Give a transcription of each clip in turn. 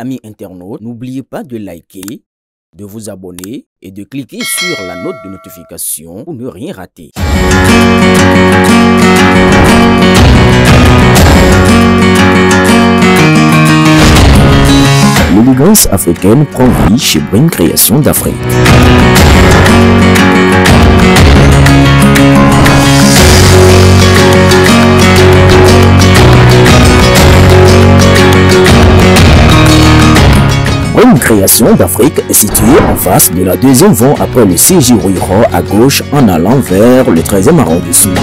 amis internautes, n'oubliez pas de liker, de vous abonner et de cliquer sur la note de notification pour ne rien rater. L'élégance africaine prend vie chez Brin Création d'Afrique. Brin Création d'Afrique est située en face de la deuxième voie après le CJ Ruiro à gauche en allant vers le 13e arrondissement.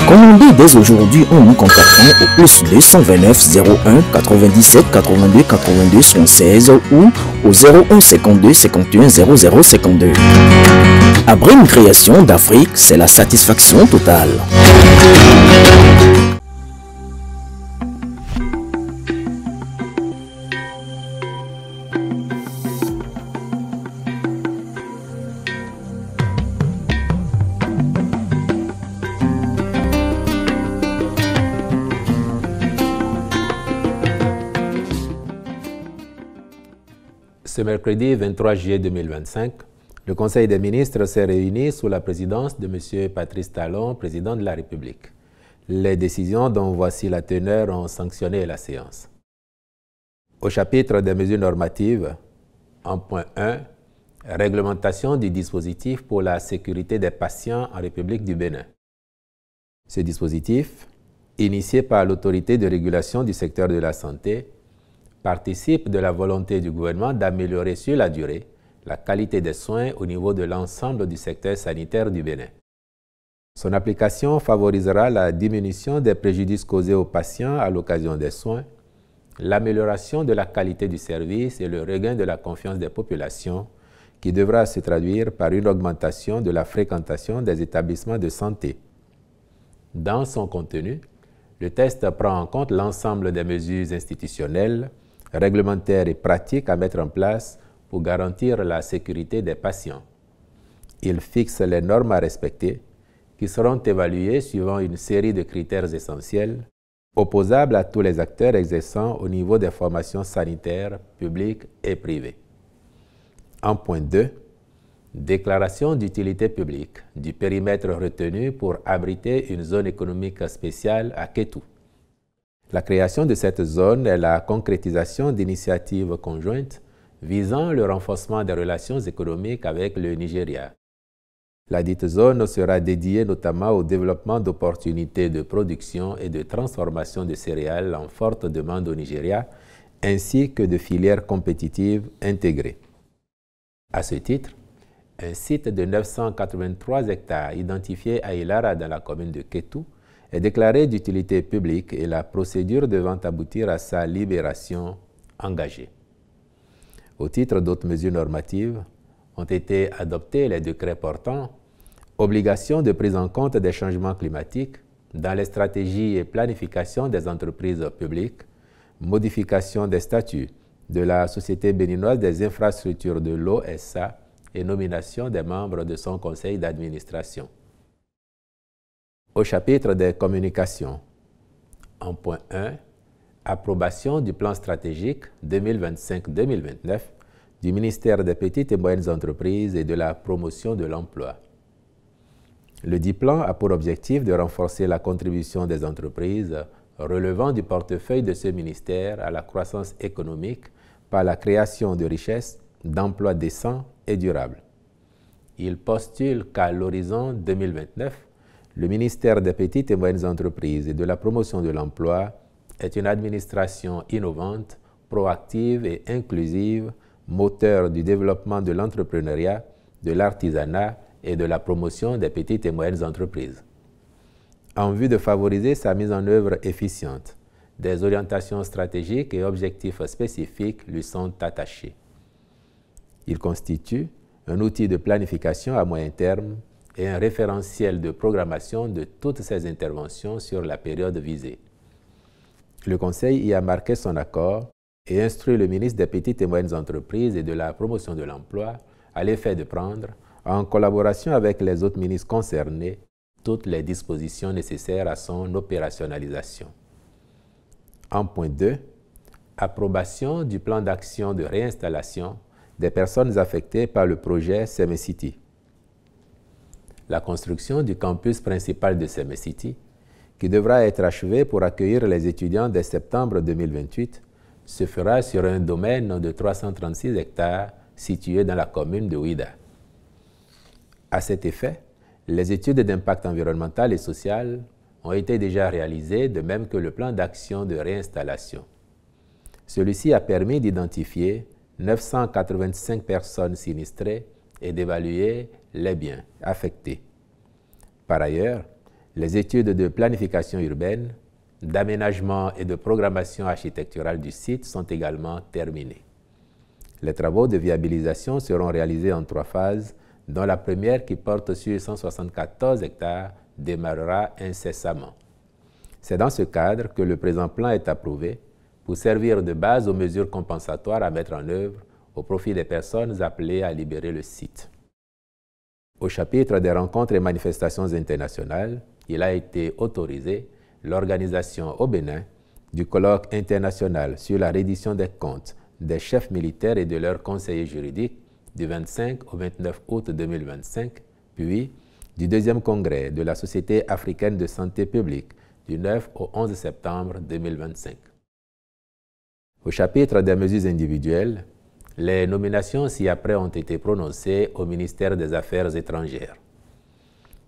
Commandez dès aujourd'hui en nous contactant au plus 229 01 97 82 82 76 ou au 01 52 51 00 52. À Brin Création d'Afrique, c'est la satisfaction totale. Ce mercredi 23 juillet 2025, le Conseil des ministres s'est réuni sous la présidence de M. Patrice Talon, président de la République. Les décisions dont voici la teneur ont sanctionné la séance. Au chapitre des mesures normatives, en point 1, réglementation du dispositif pour la sécurité des patients en République du Bénin. Ce dispositif, initié par l'autorité de régulation du secteur de la santé, participe de la volonté du gouvernement d'améliorer sur la durée la qualité des soins au niveau de l'ensemble du secteur sanitaire du Bénin. Son application favorisera la diminution des préjudices causés aux patients à l'occasion des soins, l'amélioration de la qualité du service et le regain de la confiance des populations qui devra se traduire par une augmentation de la fréquentation des établissements de santé. Dans son contenu, le texte prend en compte l'ensemble des mesures institutionnelles, réglementaires et pratiques à mettre en place pour garantir la sécurité des patients. Il fixe les normes à respecter qui seront évaluées suivant une série de critères essentiels opposables à tous les acteurs exerçant au niveau des formations sanitaires publiques et privées. En point 2, déclaration d'utilité publique du périmètre retenu pour abriter une zone économique spéciale à Kétou. La création de cette zone est la concrétisation d'initiatives conjointes visant le renforcement des relations économiques avec le Nigeria. La dite zone sera dédiée notamment au développement d'opportunités de production et de transformation de céréales en forte demande au Nigeria, ainsi que de filières compétitives intégrées. À ce titre, un site de 983 hectares identifié à Ilara dans la commune de Kétou est déclaré d'utilité publique et la procédure devant aboutir à sa libération engagée. Au titre d'autres mesures normatives, ont été adoptés les décrets portant obligation de prise en compte des changements climatiques dans les stratégies et planifications des entreprises publiques, modification des statuts de la Société béninoise des infrastructures de l'eau SA et nomination des membres de son conseil d'administration. Au chapitre des communications, en point 1, approbation du plan stratégique 2025-2029 du ministère des Petites et Moyennes Entreprises et de la promotion de l'emploi. Le dit plan a pour objectif de renforcer la contribution des entreprises relevant du portefeuille de ce ministère à la croissance économique par la création de richesses, d'emplois décents et durables. Il postule qu'à l'horizon 2029, le ministère des Petites et Moyennes Entreprises et de la promotion de l'emploi est une administration innovante, proactive et inclusive, moteur du développement de l'entrepreneuriat, de l'artisanat et de la promotion des petites et moyennes entreprises. En vue de favoriser sa mise en œuvre efficiente, des orientations stratégiques et objectifs spécifiques lui sont attachés. Il constitue un outil de planification à moyen terme et un référentiel de programmation de toutes ces interventions sur la période visée. Le Conseil y a marqué son accord et instruit le ministre des Petites et Moyennes Entreprises et de la Promotion de l'Emploi à l'effet de prendre, en collaboration avec les autres ministres concernés, toutes les dispositions nécessaires à son opérationnalisation. En point 2, approbation du plan d'action de réinstallation des personnes affectées par le projet Semecity. La construction du campus principal de Semecity, qui devra être achevé pour accueillir les étudiants dès septembre 2028, se fera sur un domaine de 336 hectares situé dans la commune de Ouida. À cet effet, les études d'impact environnemental et social ont été déjà réalisées, de même que le plan d'action de réinstallation. Celui-ci a permis d'identifier 985 personnes sinistrées et d'évaluer les biens affectés. Par ailleurs, les études de planification urbaine, d'aménagement et de programmation architecturale du site sont également terminées. Les travaux de viabilisation seront réalisés en 3 phases, dont la première, qui porte sur 174 hectares, démarrera incessamment. C'est dans ce cadre que le présent plan est approuvé pour servir de base aux mesures compensatoires à mettre en œuvre au profit des personnes appelées à libérer le site. Au chapitre des rencontres et manifestations internationales, il a été autorisé l'organisation au Bénin du colloque international sur la reddition des comptes des chefs militaires et de leurs conseillers juridiques du 25 au 29 août 2025, puis du 2e congrès de la Société africaine de santé publique du 9 au 11 septembre 2025. Au chapitre des mesures individuelles, les nominations ci-après ont été prononcées au ministère des Affaires étrangères.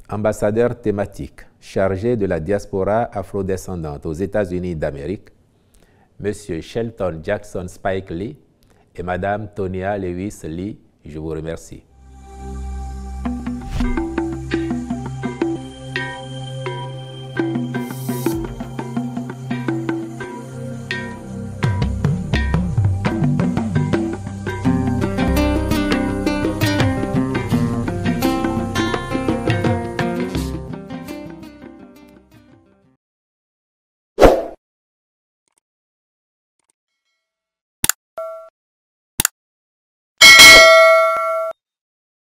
Ambassadeur thématique chargé de la diaspora afrodescendante aux États-Unis d'Amérique, M. Shelton Jackson Spike Lee et Mme Tonia Lewis Lee, je vous remercie.